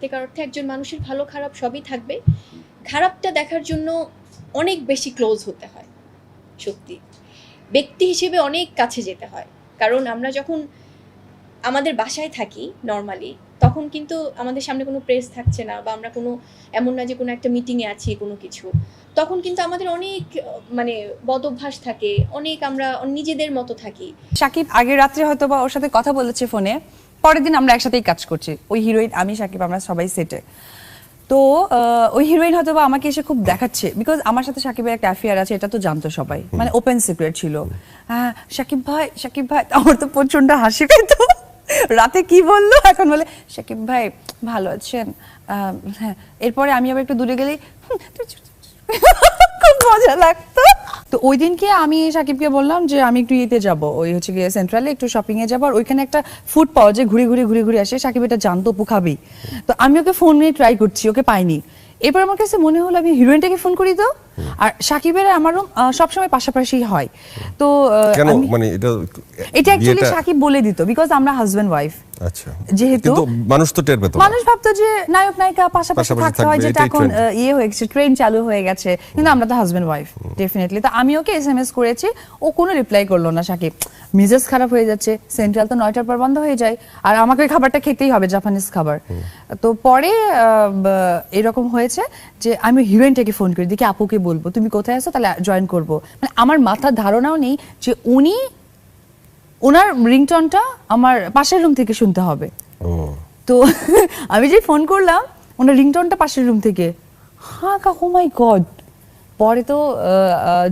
সত্যিকার অর্থে একজন মানুষের ভালো খারাপ সবই থাকবে। খারাপটা দেখার জন্য অনেক বেশি ক্লোজ হতে হয়, সত্যি ব্যক্তি হিসেবে অনেক কাছে যেতে হয়। কারণ আমরা যখন আমাদের বাসায় থাকি নর্মালি, তখন কিন্তু আমাদের সামনে কোনো প্রেস থাকছে না, বা আমরা কোনো এমন না যে কোনো একটা মিটিংয়ে আছি কোনো কিছু, তখন কিন্তু আমাদের অনেক মানে বদ অভ্যাস থাকে, অনেক আমরা নিজেদের মতো থাকি। শাকিব আগের রাত্রে হয়তো বা ওর সাথে কথা বলেছে ফোনে, পরের দিন আমরা একসাথেই কাজ করছি, ওই হিরোইন আমি শাকিব আমরা সবাই সেটে। তো ওই হিরোইন হয়তো বা আমাকে এসে খুব দেখাচ্ছে, বিকজ আমার সাথে শাকিবের একটা অ্যাফেয়ার আছে, এটা তো জানতো সবাই, মানে ওপেন সিক্রেট ছিল। হ্যাঁ শাকিব ভাই আমার তো প্রচন্ড হাসি পেত। রাতে কি বললো, এখন বলে শাকিব ভাই ভালো আছেন। হ্যাঁ, এরপরে আমি আবার একটু দূরে গেলেই খুব মজা লাগতো। তো ওই দিনকে আমি শাকিবকে বললাম যে আমি একটু ইয়েতে যাবো, ওই হচ্ছে গিয়ে সেন্ট্রালে একটু শপিং এ যাবো, আর ওইখানে একটা ফুড পাওয়া যায়, ঘুরে আসে। শাকিব এটা জানতো, অপু খাবেই। তো আমি ওকে ফোন নিয়ে ট্রাই করছি, ওকে পাইনি। এরপর আমার কাছে মনে হলো আমি হিরোইনটাকে ফোন করি তো, আর শাকিবের আমারও সবসময় পাশাপাশি হয়। তো মানে এটা অ্যাকচুয়ালি শাকিব বলে দিত, বিকজ আমরা হাজবেন্ড ওয়াইফ। আচ্ছা, যেহেতু কিন্তু মানুষ তো টের পেত না, মানুষ ভাবতো যে নায়ক নায়িকা পাশাপাশি থাকতে হয়, যেটা এখন ইয়ে হয়ে গেছে, ট্রেন চালু হয়ে গেছে, কিন্তু আমরা তো হাজবেন্ড ওয়াইফ ডেফিনেটলি। তো আমি ওকে এসএমএস করেছি, ও কোনো রিপ্লাই করলো না। শাকিব মেজাজ খারাপ হয়ে যাচ্ছে, সেন্ট্রাল তো 9টার পর বন্ধ হয়ে যায়, আর আমাকে ওই খাবারটা খেতেই হবে, জাপানিজ খাবার। তো পরে এরকম হয়েছে যে আমি হিরোইনটাকে ফোন করি, দেখি আপুকে বলবো তুমি কোথায় আছো, তাহলে জয়েন করবো। মানে আমার মাথার ধারণাও নেই যে ওনার রিংটনটা আমার পাশের রুম থেকে শুনতে হবে। তো আমি যে ফোন করলাম, ওনার রিংটনটা পাশের রুম থেকে। হ্যাঁ ও মাই গড। পরে তো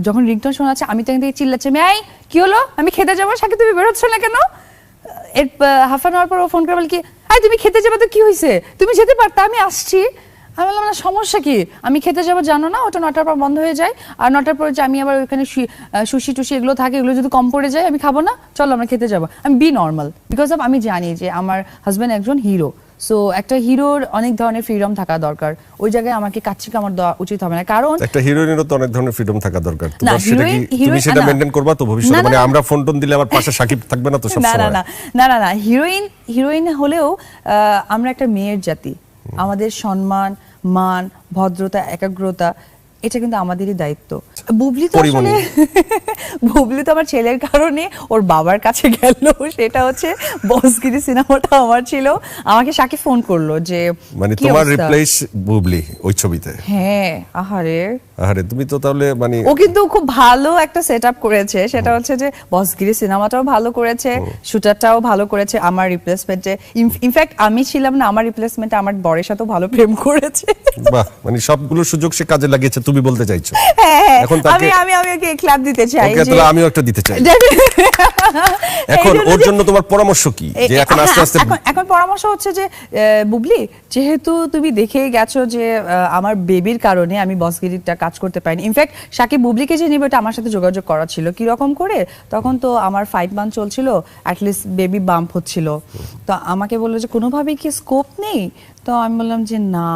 যখন রিংটন শোনাচ্ছে, আমি তো এখান থেকে চিল্লাচ্ছি, এই কি হলো, আমি খেতে যাবো, সাথে তুমি বেরোচ্ছ না কেন? এর হাফ অ্যান আওয়ার পর ও ফোন করে বলে কি, এই তুমি খেতে যাবে তো কি হয়েছে, তুমি যেতে পারতা, আমি আসছি। আমি বললাম না, সমস্যা কি, আমি খেতে যাবো জানো না, ওটা 9টার পর বন্ধ হয়ে যায়, আর 9টার পরে যে আমি আবার ওইখানে সুশি টুসি এগুলো থাকে, এগুলো যদি কম পড়ে যায় আমি খাবো না, চলো আমরা খেতে যাবো। আমি বি নর্মাল, বিকজ অফ আমি জানি যে আমার হাজব্যান্ড একজন হিরো। সো একটা হিরোর অনেক ধরনের ফ্রিডম থাকা দরকার, ওই জায়গায় আমাকে কাচ্চি কামড় দেওয়া উচিত হবে না। কারণ একটা হিরোইনেরও তো অনেক ধরনের ফ্রিডম থাকা দরকার। তুমি সেটা মেইনটেইন করবা তো ভবিষ্যতে? মানে আমরা ফোন টোন দিলে আবার পাশে শাকিব থাকবে না তো সব সময়? না, হিরোইন হলেও আমরা একটা মেয়ের জাতি, আমাদের সম্মান, মান, ভদ্রতা, একাগ্রতা, এটা কিন্তু আমাদেরই দায়িত্ব। বুবলি তো আমার ছেলের কারণে ওর বাবার কাছে গেল, সেটা হচ্ছে বসগিরি সিনেমাটা আমার ছিল। আমাকে শাকিব ফোন করলো যে মানে তোমার রিপ্লেস বুবলি ওই ছবিতে। হ্যাঁ, আহারে তুমি তো তাহলে মানে ও কিন্তু খুব ভালো একটা সেটআপ করেছে, সেটা হচ্ছে যে বসগিরি সিনেমাটাও ভালো করেছে, শুটারটাও ভালো করেছে। আমার রিপ্লেসমেন্টে, ইনফ্যাক্ট আমি ছিলাম না, আমার রিপ্লেসমেন্টে আমার বরের সাথেও ভালো প্রেম করেছে। বাহ, মানে সবগুলো সুযোগ সে কাজে লাগিয়েছে, তুমি বলতে চাইছো? এখন আমি ওকে ক্লাব দিতে চাই, ওকে তাহলে আমিও একটা দিতে চাই। এখন ওর জন্য তোমার পরামর্শ কি, যে এখন আস্তে আস্তে? এখন পরামর্শ হচ্ছে যে বুবলি, যেহেতু তুমি দেখে গেছো যে আমার বেবির কারণে আমি বসগিরিটা কাজ করতে পারিনি। ইনফ্যাক্ট শাকিব বুবলিকে যে নিবে, এটা আমার সাথে যোগাযোগ করা ছিল। কি রকম করে, তখন তো আমার 5 মান্থ চলছিল, অ্যাটলিস্ট বেবি বাম্প হচ্ছিল। তো আমাকে বললো যে কোনোভাবেই কি স্কোপ নেই? তো আমি বললাম যে না,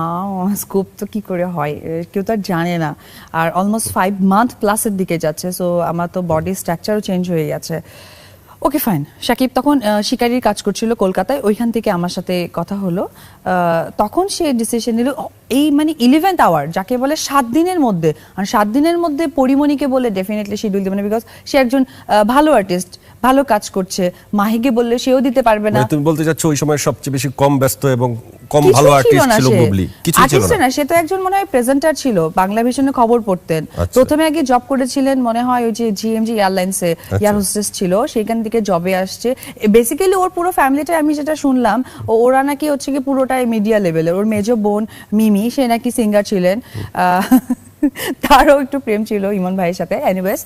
স্কোপ তো কি করে হয়, কেউ তো আর জানে না। আর অলমোস্ট 5 মান্থ প্লাসের দিকে যাচ্ছে, সো আমার তো বডি স্ট্রাকচারও চেঞ্জ হয়ে গেছে। Okay fine. শাকিব তখন শিকারির কাজ করছিল কলকাতায়, ওইখান থেকে আমার সাথে কথা হলো। তখন সে ডিসিশন নিল, এই মানে 11th আওয়ার যাকে বলে 7 দিনের মধ্যে, আর 7 দিনের মধ্যে পরিমণিকে বলে ডেফিনেটলি শিডিউল দেবে না, বিকজ সে একজন ভালো আর্টিস্ট, ভালো কাজ করছে। মাহিকে বললে সেও দিতে পারবে না। তুমি বলতে চাচ্ছ ওই সময় সবচেয়ে বেশি কম ব্যস্ত এবং কম ভালো আর্টিস্ট ছিল বুবলি? কিছু ছিল না, সে তো একজন মনে হয় প্রেজেন্টার ছিল, বাংলা ভিশনে খবর পড়তেন। প্রথমে আগে জব করেছিলেন মনে হয় ওই যে জিএমজি এয়ারলাইন্সে, এয়ার হোস্টেস ছিল, সেখান থেকে জবে আসছে। বেসিক্যালি ওর পুরো ফ্যামিলিটা, আমি যেটা শুনলাম, ওরা নাকি হচ্ছে কি পুরোটাই মিডিয়া লেভেলের। ওর মেজো বোন মিমি, সে নাকি সিঙ্গার ছিলেন, তারও একটু প্রেম ছিল ইমন ভাইয়ের সাথে। এনিওয়েজ